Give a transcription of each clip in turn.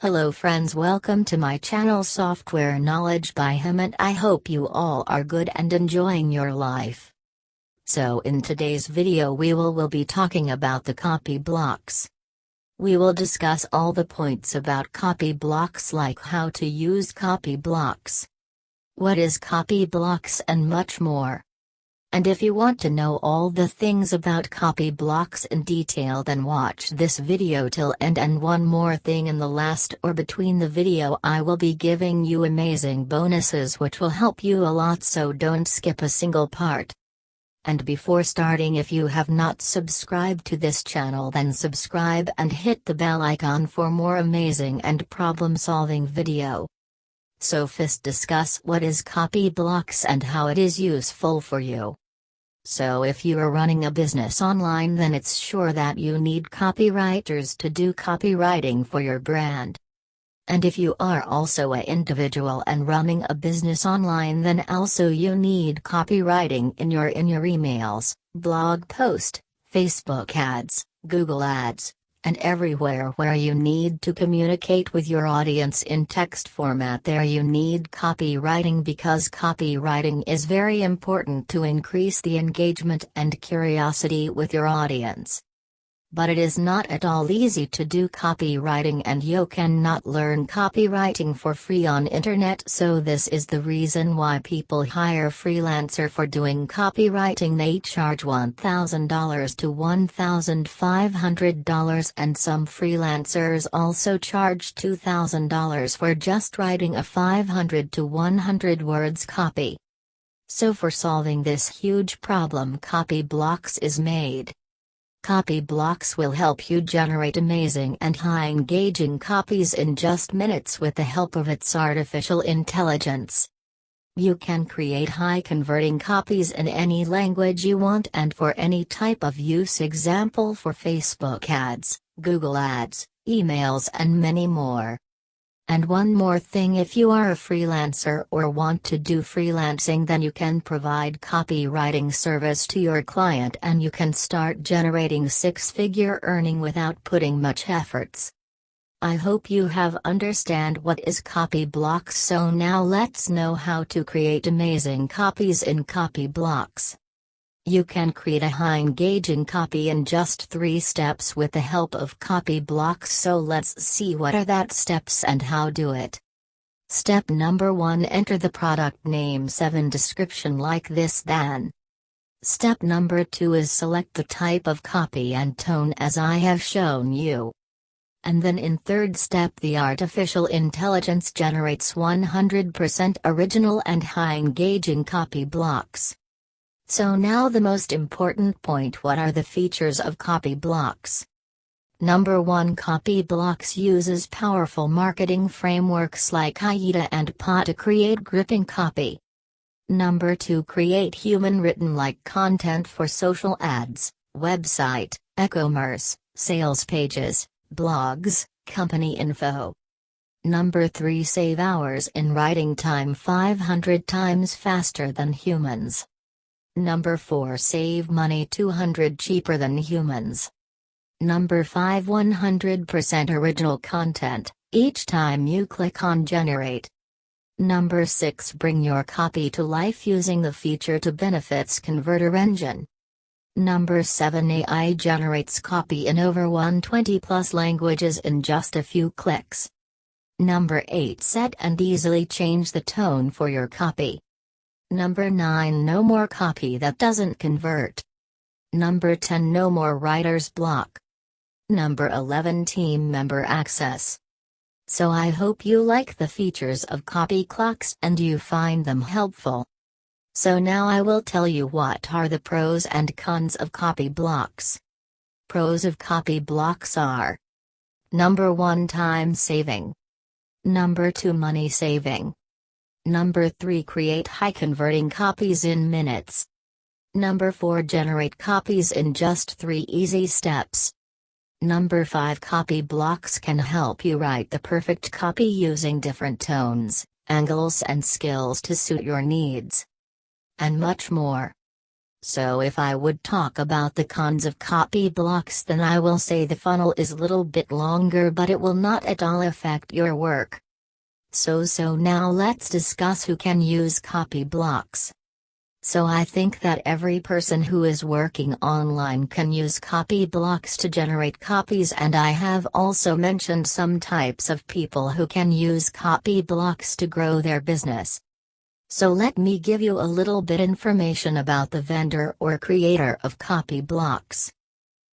Hello friends, welcome to my channel Software Knowledge by him, and I hope you all are good and enjoying your life. So in today's video we will be talking about the CopyBlocks. We will discuss all the points about CopyBlocks, like how to use CopyBlocks, what is CopyBlocks, and much more. And if you want to know all the things about CopyBlocks in detail, then watch this video till end. And one more thing, in the last or between the video I will be giving you amazing bonuses which will help you a lot, so don't skip a single part. And before starting, if you have not subscribed to this channel, then subscribe and hit the bell icon for more amazing and problem solving video. So first discuss what is CopyBlocks and how it is useful for you. So if you are running a business online, then it's sure that you need copywriters to do copywriting for your brand. And if you are also an individual and running a business online, then also you need copywriting in your emails, blog post, Facebook ads, Google ads, and everywhere where you need to communicate with your audience in text format. There you need copywriting, because copywriting is very important to increase the engagement and curiosity with your audience. But it is not at all easy to do copywriting, and you cannot learn copywriting for free on internet. So this is the reason why people hire freelancer for doing copywriting. They charge $1,000 to $1,500, and some freelancers also charge $2,000 for just writing a 500 to 100 words copy. So for solving this huge problem, CopyBlocks is made. CopyBlocks will help you generate amazing and high-engaging copies in just minutes with the help of its artificial intelligence. You can create high-converting copies in any language you want and for any type of use, example for Facebook ads, Google ads, emails, and many more. And one more thing, if you are a freelancer or want to do freelancing, then you can provide copywriting service to your client and you can start generating six-figure earning without putting much efforts. I hope you have understand what is CopyBlocks. So now let's know how to create amazing copies in CopyBlocks. You can create a high-engaging copy in just 3 steps with the help of CopyBlocks. So let's see what are that steps and how do it. Step number 1: enter the product name 7 description like this. Then step number 2 is select the type of copy and tone as I have shown you. And then in third step, the artificial intelligence generates 100% original and high-engaging CopyBlocks. So now the most important point: what are the features of CopyBlocks? Number 1, CopyBlocks uses powerful marketing frameworks like AIDA and PA to create gripping copy. Number 2, create human-written like content for social ads, website, e-commerce, sales pages, blogs, company info. Number 3, save hours in writing time 500 times faster than humans. Number 4, save money 200 cheaper than humans. Number 5, 100% original content, each time you click on generate. Number 6, bring your copy to life using the feature to benefits converter engine. Number 7, AI generates copy in over 120 plus languages in just a few clicks. Number 8, set and easily change the tone for your copy. Number 9, no more copy that doesn't convert. Number 10, no more writer's block. Number 11, team member access. So I hope you like the features of CopyBlocks and you find them helpful. So now I will tell you what are the pros and cons of CopyBlocks. Pros of CopyBlocks are: Number 1, time saving. Number 2, money saving. Number 3, create high-converting copies in minutes. Number 4, generate copies in just 3 easy steps. Number 5, CopyBlocks can help you write the perfect copy using different tones, angles and skills to suit your needs. And much more. So if I would talk about the cons of CopyBlocks, then I will say the funnel is a little bit longer, but it will not at all affect your work. So now let's discuss who can use CopyBlocks. So I think that every person who is working online can use CopyBlocks to generate copies, and I have also mentioned some types of people who can use CopyBlocks to grow their business. So let me give you a little bit information about the vendor or creator of CopyBlocks.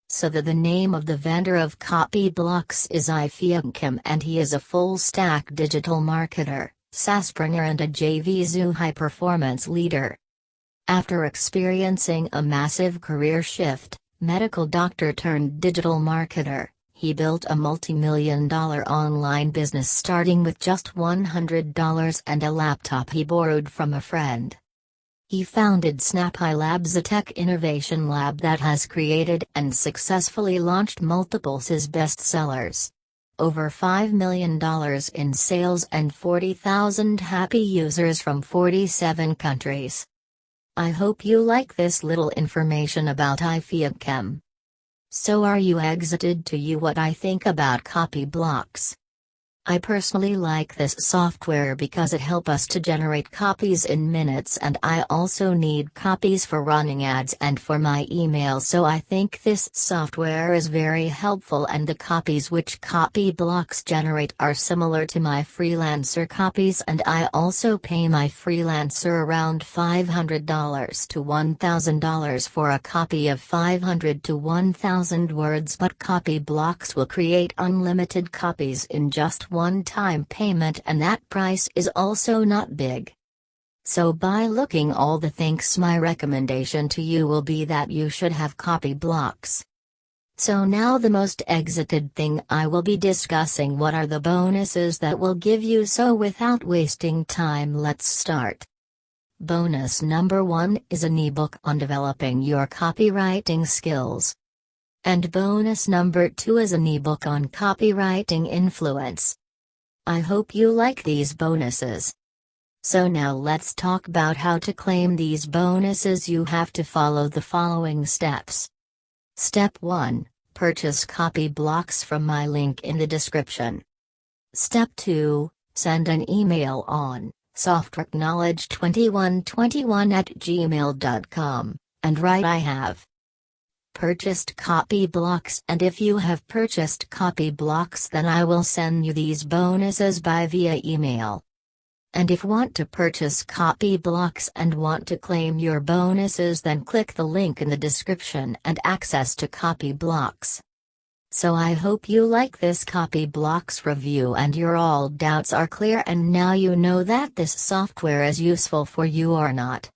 So the name of the vendor of CopyBlocks is Untitled, and he is a full-stack digital marketer, SaaSpreneur and a JVZoo high-performance leader. After experiencing a massive career shift, medical doctor turned digital marketer, he built a multi-million-dollar online business starting with just $100 and a laptop he borrowed from a friend. He founded SnapEye Labs, a tech innovation lab that has created and successfully launched multiple his bestsellers. Over $5 million in sales and 40,000 happy users from 47 countries. I hope you like this little information about Untitled. So are you excited to you what I think about CopyBlocks? I personally like this software because it helps us to generate copies in minutes, and I also need copies for running ads and for my email, so I think this software is very helpful, and the copies which CopyBlocks generate are similar to my freelancer copies, and I also pay my freelancer around $500 to $1,000 for a copy of 500 to 1,000 words, but CopyBlocks will create unlimited copies in just one-time payment, and that price is also not big. So by looking all the things, my recommendation to you will be that you should have CopyBlocks. So now the most excited thing, I will be discussing what are the bonuses that will give you, so without wasting time let's start. Bonus number 1 is an ebook on developing your copywriting skills. And bonus number 2 is an ebook on copywriting influence. I hope you like these bonuses. So now let's talk about how to claim these bonuses. You have to follow the following steps. Step 1. Purchase CopyBlocks from my link in the description. Step 2. Send an email on softwareknowledge2121@gmail.com, and write "I have purchased CopyBlocks," and if you have purchased CopyBlocks, then I will send you these bonuses via email. And if want to purchase CopyBlocks and want to claim your bonuses, then click the link in the description and access to CopyBlocks. So I hope you like this CopyBlocks review and your all doubts are clear, and now you know that this software is useful for you or not.